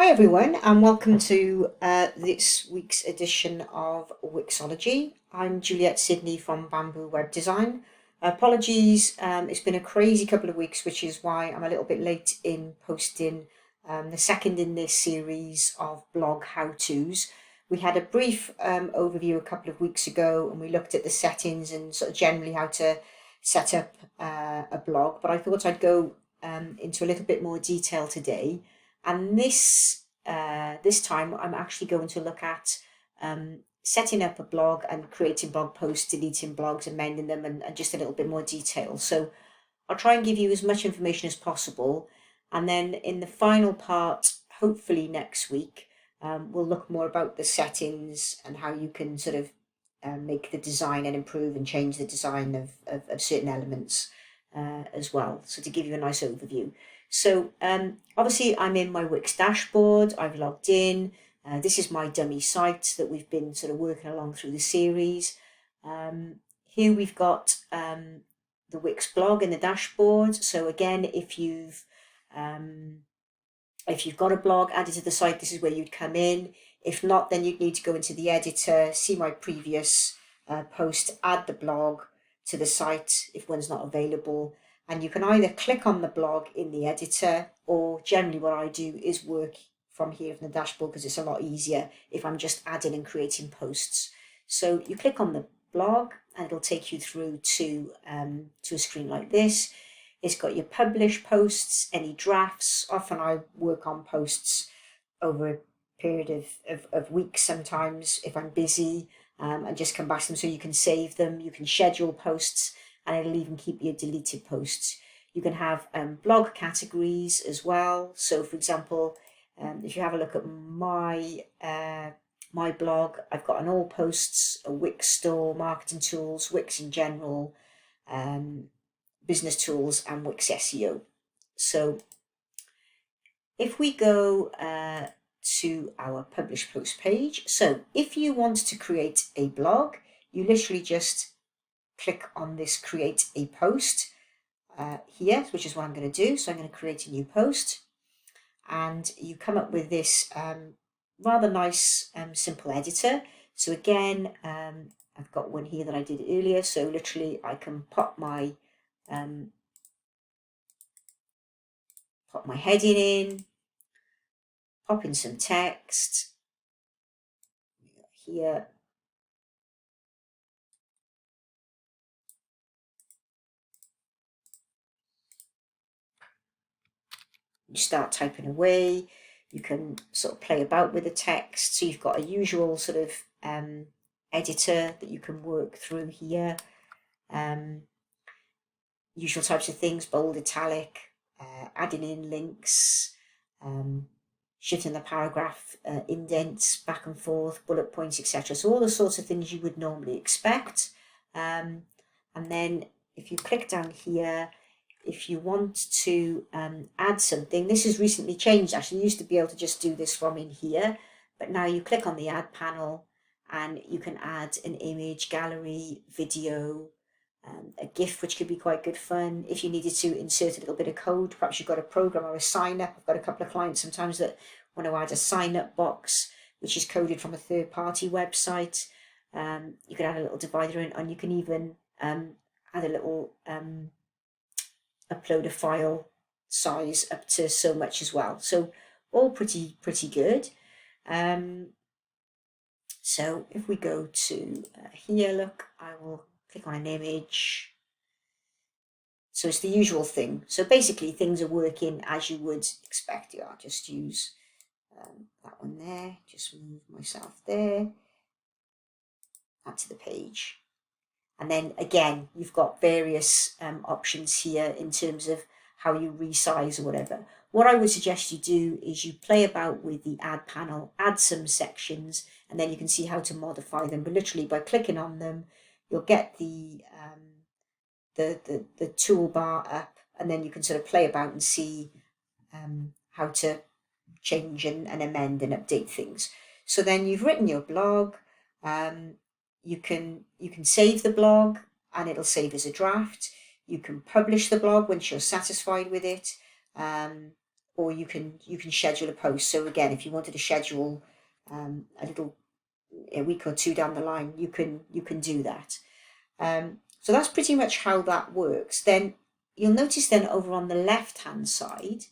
Hi everyone, and welcome to this week's edition of Wixology. I'm Juliet Sidney from Bamboo Web Design. Apologies, it's been a crazy couple of weeks, which is why I'm a little bit late in posting the second in this series of blog how-tos. We had a brief overview a couple of weeks ago, and we looked at the settings and sort of generally how to set up a blog, but I thought I'd go into a little bit more detail today. And this time I'm actually going to look at setting up a blog and creating blog posts, deleting blogs, amending them, and just a little bit more detail. So I'll try and give you as much information as possible. And then in the final part, hopefully next week, we'll look more about the settings and how you can sort of make the design and improve and change the design of certain elements as well. So to give you a nice overview. So obviously I'm in my Wix dashboard, I've logged in. This is my dummy site that we've been sort of working along through the series. Here we've got the Wix blog in the dashboard. So again, if you've got a blog added to the site, this is where you'd come in. If not, then you'd need to go into the editor, see my previous post, add the blog to the site if one's not available. And you can either click on the blog in the editor, or generally what I do is work from here from the dashboard because it's a lot easier if I'm just adding and creating posts. So you click on the blog and it'll take you through to a screen like this. It's got your published posts, any drafts. Often I work on posts over a period of weeks sometimes if I'm busy, and just come back to them, so you can save them, you can schedule posts, and it'll even keep your deleted posts. You can have blog categories as well. So for example, if you have a look at my my blog, I've got an all posts, a Wix store, marketing tools, Wix in general, business tools, and Wix SEO. So if we go to our publish post page, so if you want to create a blog, you literally just click on this create a post here, which is what I'm going to do. So I'm going to create a new post, and you come up with this rather nice simple editor. So again, I've got one here that I did earlier, so literally I can pop my heading in, pop in some text here. You start typing away. You can sort of play about with the text. So you've got a usual sort of editor that you can work through here. Usual types of things: bold, italic, adding in links, shifting the paragraph indents back and forth, bullet points, etc. So all the sorts of things you would normally expect. And then if you click down here, if you want to add something, this has recently changed. Actually, you used to be able to just do this from in here, but now you click on the add panel and you can add an image, gallery, video, a GIF, which could be quite good fun. If you needed to insert a little bit of code, perhaps you've got a program or a sign up. I've got a couple of clients sometimes that want to add a sign up box, which is coded from a third party website. You can add a little divider in, and you can even add a little upload a file size up to so much as well. So all pretty good. So if we go to here, look, I will click on an image. So it's the usual thing. So basically things are working as you would expect. Yeah, I'll just use that one there, just move myself there, add to the page. And then again, you've got various options here in terms of how you resize or whatever. What I would suggest you do is you play about with the add panel, add some sections, and then you can see how to modify them. But literally by clicking on them, you'll get the toolbar up, and then you can sort of play about and see how to change and amend and update things. So then you've written your blog. You can save the blog and it'll save as a draft. You can publish the blog once you're satisfied with it. or you can schedule a post. So again, if you wanted to schedule a week or two down the line, you can do that. So that's pretty much how that works. Then you'll notice then over on the left hand side,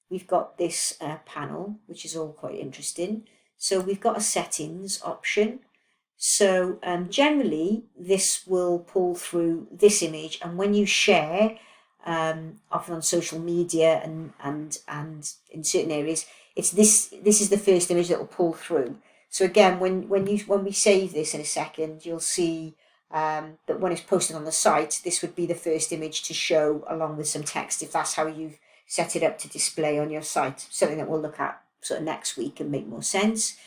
we've got this panel, which is all quite interesting. So we've got a settings option. So generally this will pull through this image, and when you share, often on social media and in certain areas, it's this is the first image that will pull through. So again, when we save this in a second, you'll see that when it's posted on the site, this would be the first image to show along with some text, if that's how you've set it up to display on your site. Something that we'll look at sort of next week and make more sense.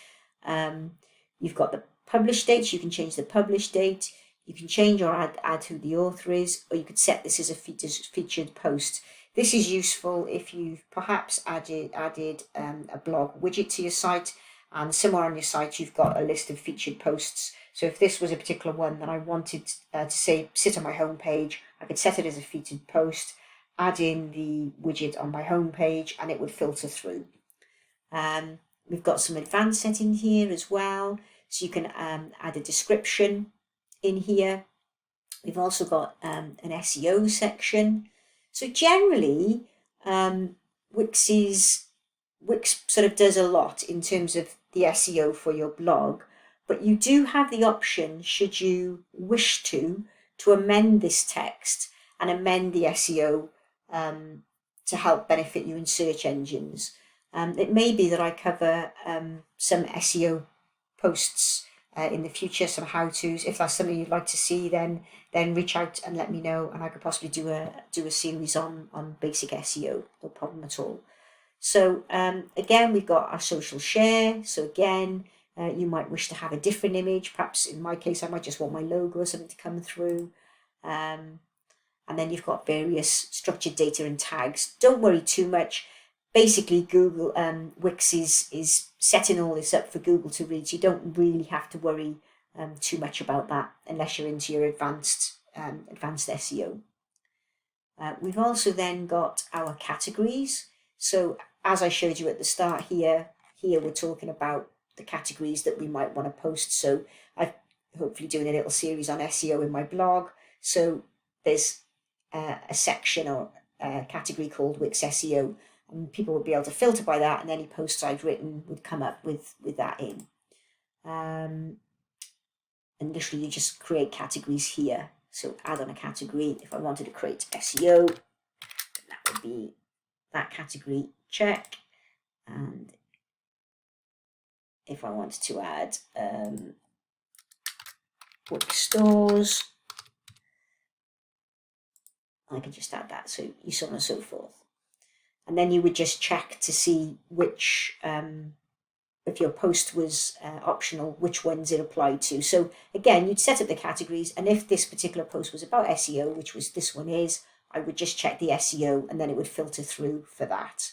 You've got the publish date. You can change the publish date. You can change or add who the author is, or you could set this as a featured post. This is useful if you've perhaps added a blog widget to your site, and somewhere on your site you've got a list of featured posts. So if this was a particular one that I wanted to say sit on my home page, I could set it as a featured post, add in the widget on my home page, and it would filter through. We've got some advanced settings here as well, so you can add a description in here. We've also got an SEO section. So generally, Wix sort of does a lot in terms of the SEO for your blog, but you do have the option, should you wish to amend this text and amend the SEO to help benefit you in search engines. It may be that I cover some SEO posts in the future, some how-tos. If that's something you'd like to see, then reach out and let me know, and I could possibly do a series on basic SEO. No problem at all. So again, we've got our social share. So again, you might wish to have a different image. Perhaps in my case, I might just want my logo or something to come through. And then you've got various structured data and tags. Don't worry too much. Basically, Google Wix is setting all this up for Google to read. So you don't really have to worry too much about that unless you're into your advanced SEO. We've also then got our categories. So as I showed you at the start here we're talking about the categories that we might want to post. So I'm hopefully doing a little series on SEO in my blog. So there's a section or a category called Wix SEO, and people would be able to filter by that, and any posts I've written would come up with that in. And literally you just create categories here. So add on a category. If I wanted to create SEO, then that would be that category, check. And if I wanted to add Wix stores, I can just add that, so so on and so forth. And then you would just check to see which, if your post was optional, which ones it applied to. So again, you'd set up the categories, and if this particular post was about SEO, which was this one is, I would just check the SEO, and then it would filter through for that.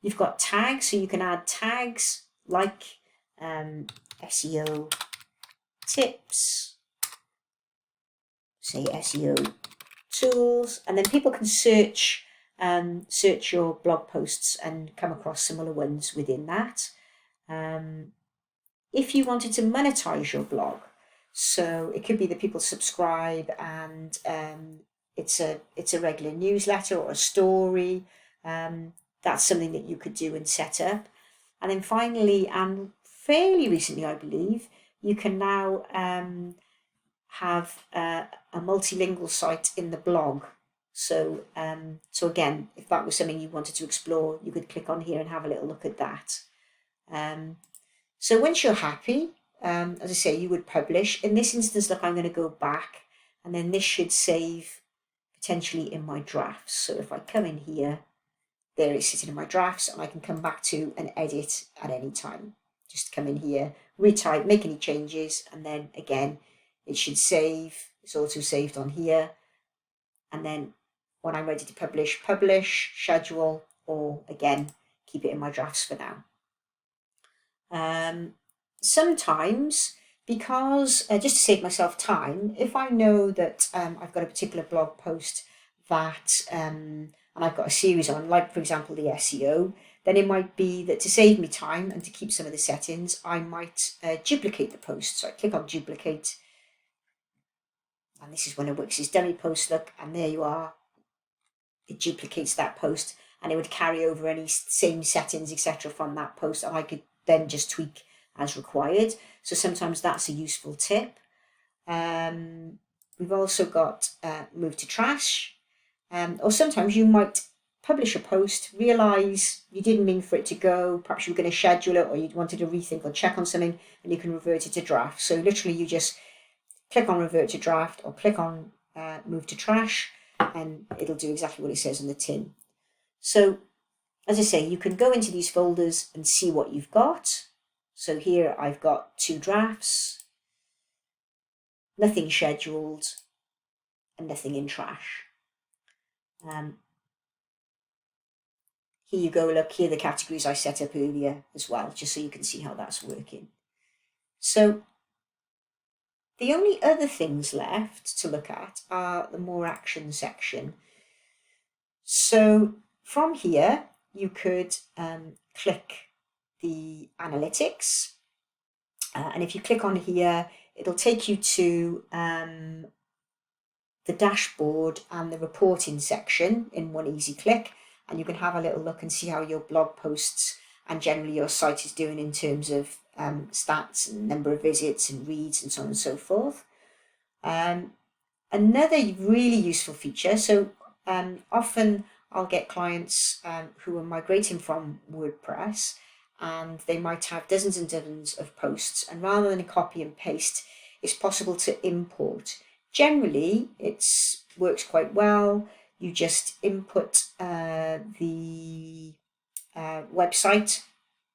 You've got tags, so you can add tags like SEO tips, say SEO tools, and then people can search your blog posts and come across similar ones within that. If you wanted to monetize your blog, so it could be that people subscribe and it's a regular newsletter or a story. That's something that you could do and set up. And then finally, and fairly recently, I believe, you can now have a multilingual site in the blog. So again, if that was something you wanted to explore, you could click on here and have a little look at that. So once you're happy, as I say, you would publish. In this instance, look, I'm going to go back, and then this should save potentially in my drafts. So if I come in here, there it's sitting in my drafts, and I can come back to and edit at any time. Just come in here, retype, make any changes, and then again, it should save. It's also saved on here. And then when I'm ready to publish, schedule, or again, keep it in my drafts for now. Sometimes, because just to save myself time, if I know that I've got a particular blog post that and I've got a series on, like for example the SEO, then it might be that to save me time and to keep some of the settings, I might duplicate the post. So I click on duplicate, and this is when a Wix's dummy post look, and there you are. It duplicates that post, and it would carry over any same settings, etc. from that post, and I could then just tweak as required. So sometimes that's a useful tip. We've also got move to trash, or sometimes you might publish a post, realise you didn't mean for it to go, perhaps you were going to schedule it, or you wanted to rethink or check on something, and you can revert it to draft. So literally you just click on revert to draft or click on move to trash, and it'll do exactly what it says on the tin. So as I say, you can go into these folders and see what you've got. So here I've got 2 drafts, nothing scheduled, and nothing in trash. Here you go, look, here are the categories I set up earlier as well, just so you can see how that's working. So the only other things left to look at are the more action section. So from here, you could click the analytics. And if you click on here, it'll take you to the dashboard and the reporting section in one easy click. And you can have a little look and see how your blog posts and generally your site is doing in terms of stats and number of visits and reads and so on and so forth. Another really useful feature, so often I'll get clients who are migrating from WordPress, and they might have dozens and dozens of posts, and rather than copy and paste, it's possible to import. Generally, it works quite well. You just input the website,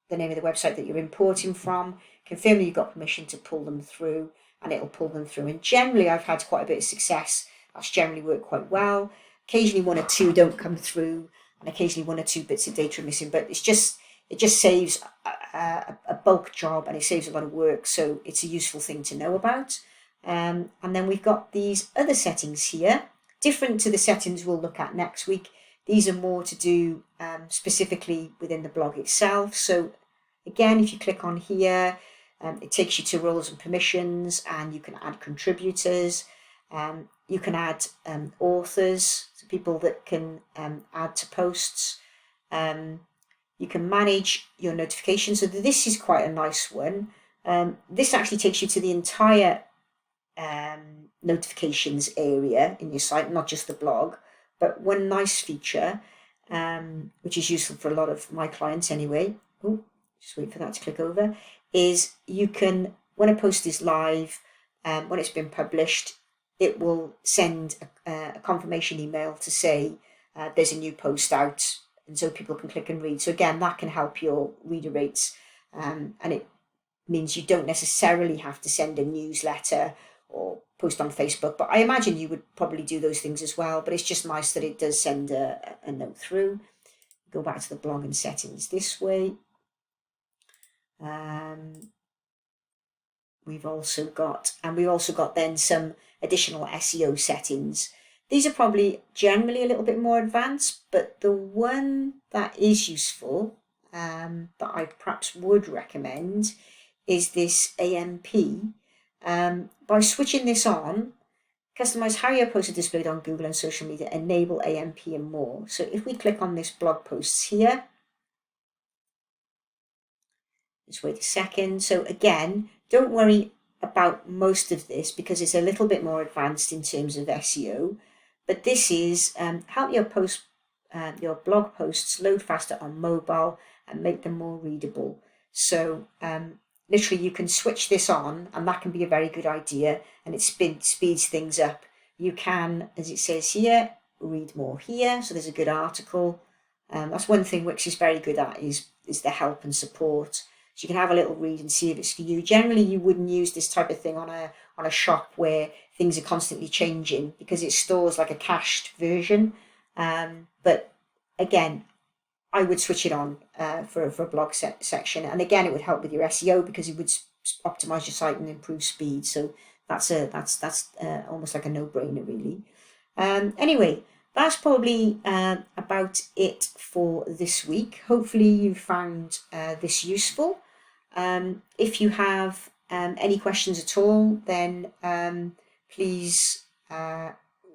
the name of the website that you're importing from, confirm that you've got permission to pull them through, and it'll pull them through. And generally, I've had quite a bit of success. That's generally worked quite well. Occasionally, 1 or 2 don't come through, and occasionally 1 or 2 bits of data are missing. But it just saves a bulk job, and it saves a lot of work. So it's a useful thing to know about. And then we've got these other settings here, different to the settings we'll look at next week. These are more to do specifically within the blog itself. So again, if you click on here, it takes you to roles and permissions, and you can add contributors. You can add authors, so people that can add to posts. You can manage your notifications. So this is quite a nice one. This actually takes you to the entire notifications area in your site, not just the blog. But one nice feature, which is useful for a lot of my clients anyway, just wait for that to click over, is you can, when a post is live, when it's been published, it will send a confirmation email to say there's a new post out, and so people can click and read. So again, that can help your reader rates, and it means you don't necessarily have to send a newsletter or post on Facebook, but I imagine you would probably do those things as well. But it's just nice that it does send a note through. Go back to the blog and settings this way. We've also got then some additional SEO settings. These are probably generally a little bit more advanced, but the one that is useful, that I perhaps would recommend, is this AMP. By switching this on, customize how your posts are displayed on Google and social media, enable AMP and more. So if we click on this blog posts here, just wait a second. So again, don't worry about most of this because it's a little bit more advanced in terms of SEO. But this is help your blog posts load faster on mobile and make them more readable. So literally you can switch this on, and that can be a very good idea, and it speeds things up. You can, as it says here, read more here. So there's a good article. That's one thing Wix is very good at, is the help and support. So you can have a little read and see if it's for you. Generally, you wouldn't use this type of thing on a shop where things are constantly changing because it stores like a cached version. But again, I would switch it on for a blog section, and again, it would help with your SEO because it would optimize your site and improve speed. So that's almost like a no-brainer, really. Anyway, that's probably about it for this week. Hopefully you found this useful. If you have any questions at all, then please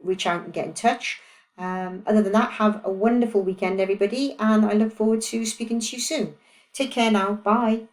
reach out and get in touch. Other than that, have a wonderful weekend, everybody, and I look forward to speaking to you soon. Take care now. Bye.